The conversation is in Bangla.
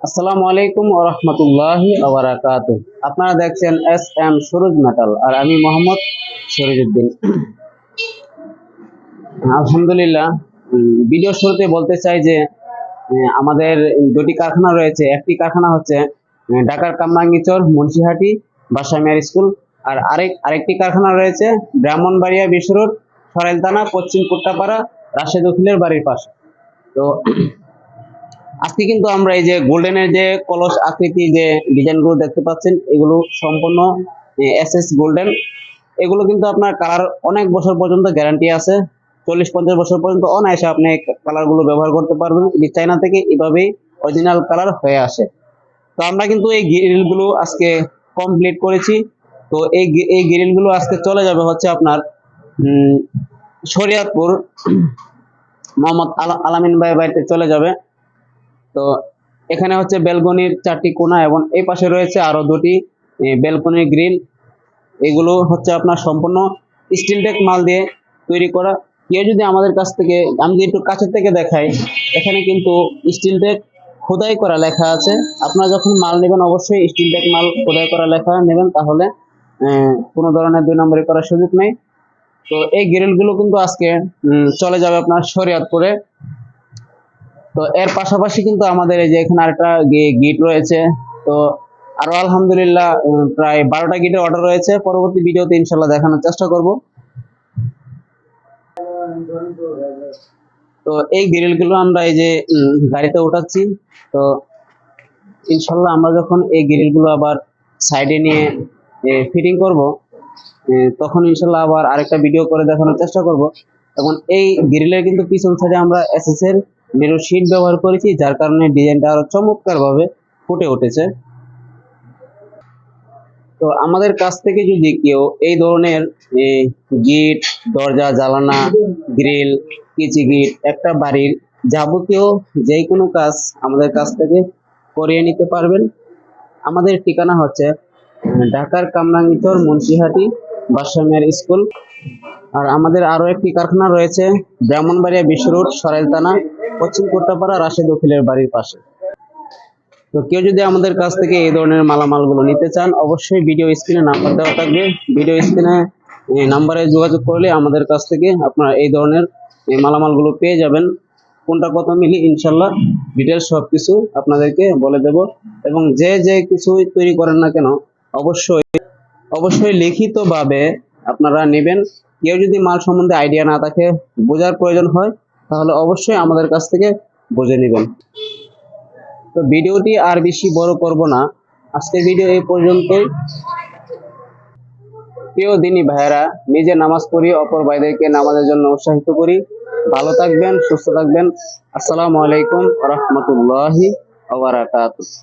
আসসালামু আলাইকুম ওয়া রাহমাতুল্লাহি ওয়া বারাকাতুহু। আপনারা দেখছেন এস সুরুজ মেটাল আর আমি মোহাম্মদ শরীফুদ্দিন। আলহামদুলিল্লাহ, ভিডিও শুরুতে বলতে চাই যে আমাদের দুটি কারখানা রয়েছে। একটি কারখানা হচ্ছে ঢাকার কামরাঙ্গীরচর মুন্সিহাটি বাদশা মিয়ার স্কুল, আর আরেকটি কারখানা রয়েছে ব্রাহ্মণবাড়িয়া বিশ্ব রোড সরাইল থানা পশ্চিম কুট্টাপাড়া রাশেদ উকিলের বাড়ির পাশে। তো আজকে কিন্তু আমরা এই যে গোল্ডেনের যে কলস আকৃতি যে ডিজাইনগুলো দেখতে পাচ্ছেন, এগুলো সম্পূর্ণ এসএস গোল্ডেন। এগুলো কিন্তু আপনার কালার অনেক বছর পর্যন্ত গ্যারান্টি আছে, 40-50 বছর পর্যন্ত অনায়াসে আপনি কালারগুলো ব্যবহার করতে পারবেন। এটি চায়না থেকে এভাবেই অরিজিনাল কালার হয়ে আসে। তো আমরা কিন্তু এই গ্রিলগুলো আজকে কমপ্লিট করেছি। তো এই গ্রিলগুলো আজকে চলে যাবে হচ্ছে আপনার শরিয়তপুর মোহাম্মদ আলামিন ভাইয়ের বাড়িতে চলে যাবে। তো এখানে হচ্ছে বেলকনির 4টি কোণা এবং এই পাশে রয়েছে আরো 2টি বেলকনির গ্রিল। এগুলো হচ্ছে আপনার সম্পূর্ণ স্টিল টেক মাল দিয়ে তৈরি করা। কেউ যদি আমাদের কাছ থেকে, আমি একটু কাছের থেকে দেখাই, এখানে কিন্তু স্টিল টেক খোদাই করা লেখা আছে। আপনারা যখন মাল নেবেন অবশ্যই স্টিল টেক মাল খোদাই করা লেখা নেবেন, তাহলে কোনো ধরনের 2 নম্বরি করার সুযোগ নেই। তো এই গ্রিলগুলো কিন্তু আজকে চলে যাবে আপনার শরীয়তপুরে। তো এর পাশাপাশি কিন্তু আমাদের এই যে এখানে আরেকটা গিট রয়েছে। তো আরো আলহামদুলিল্লাহ প্রায় 12টা গিটের অর্ডার রয়েছে। পরবর্তী ভিডিওতে ইনশাল্লাহ দেখানোর চেষ্টা করব। তো এই গ্রিলগুলো আমরা এই যে গাড়িতে উঠাচ্ছি। তো ইনশাল্লাহ আমরা যখন এই গ্রিলগুলো আবার সাইডে নিয়ে ফিটিং করব, তখন ইনশাল্লাহ আবার আরেকটা ভিডিও করে দেখানোর চেষ্টা করব। এবং এই গ্রিলের কিন্তু পিছন সাইডে আমরা এসএস এর মিরর শীট ব্যবহার করেছি, যার কারণে ডিজাইনটা আরো চমৎকার ভাবে ফুটে উঠেছে। তো আমাদের কাছ থেকে যদি কেউ এই ধরনের গিট, দরজা, জানালা, গ্রিল, কিচি গিট, একটা বাড়ির যাবতীয় যে কোনো কাজ আমাদের কাছ থেকে করিয়ে নিতে পারবেন। আমাদের ঠিকানা হচ্ছে ঢাকার কামরাঙ্গীরচর মুন্সিহাটি বাদশা মিয়ার স্কুল। আর আমাদের আরো একটি কারখানা রয়েছে ব্রাহ্মণবাড়িয়া বিশ্ব রোড সরাইল থানা পশ্চিম কোট্টাপাড়া রাশেদ উকিলের বাড়ির পাশে। তো কেউ যদি আমাদের কাছ থেকে এই ধরনের মালামালগুলো নিতে চান, অবশ্যই ভিডিও স্ক্রিনে নাম্বার দেওয়া থাকবে। ভিডিও স্ক্রিনে নাম্বারে যোগাযোগ করলে আমাদের কাছ থেকে আপনারা এই ধরনের মালামালগুলো পেয়ে যাবেন। কোনটা কত মিলি ইনশাল্লাহ ডিটেলস সবকিছু আপনাদেরকে বলে দেব। এবং যে কিছু তৈরি করেন না কেন, অবশ্যই লিখিতভাবে আপনারা নেবেন। কেউ যদি মাল সম্বন্ধে আইডিয়া না থাকে, বোঝার প্রয়োজন হয়, তাহলে অবশ্যই আমাদের কাছ থেকে বুঝে নেবেন। তো ভিডিওটি আর বেশি বড় করব না, আজকের ভিডিও এই পর্যন্তই। প্রিয় দিনী ভাইয়েরা, নিজে নামাজ পড়ি, অপর ভাইদেরকে নামাজের জন্য উৎসাহিত করি। ভালো থাকবেন, সুস্থ থাকবেন। আসসালামু আলাইকুম ওয়া রাহমাতুল্লাহি ওয়া বারাকাতুহু।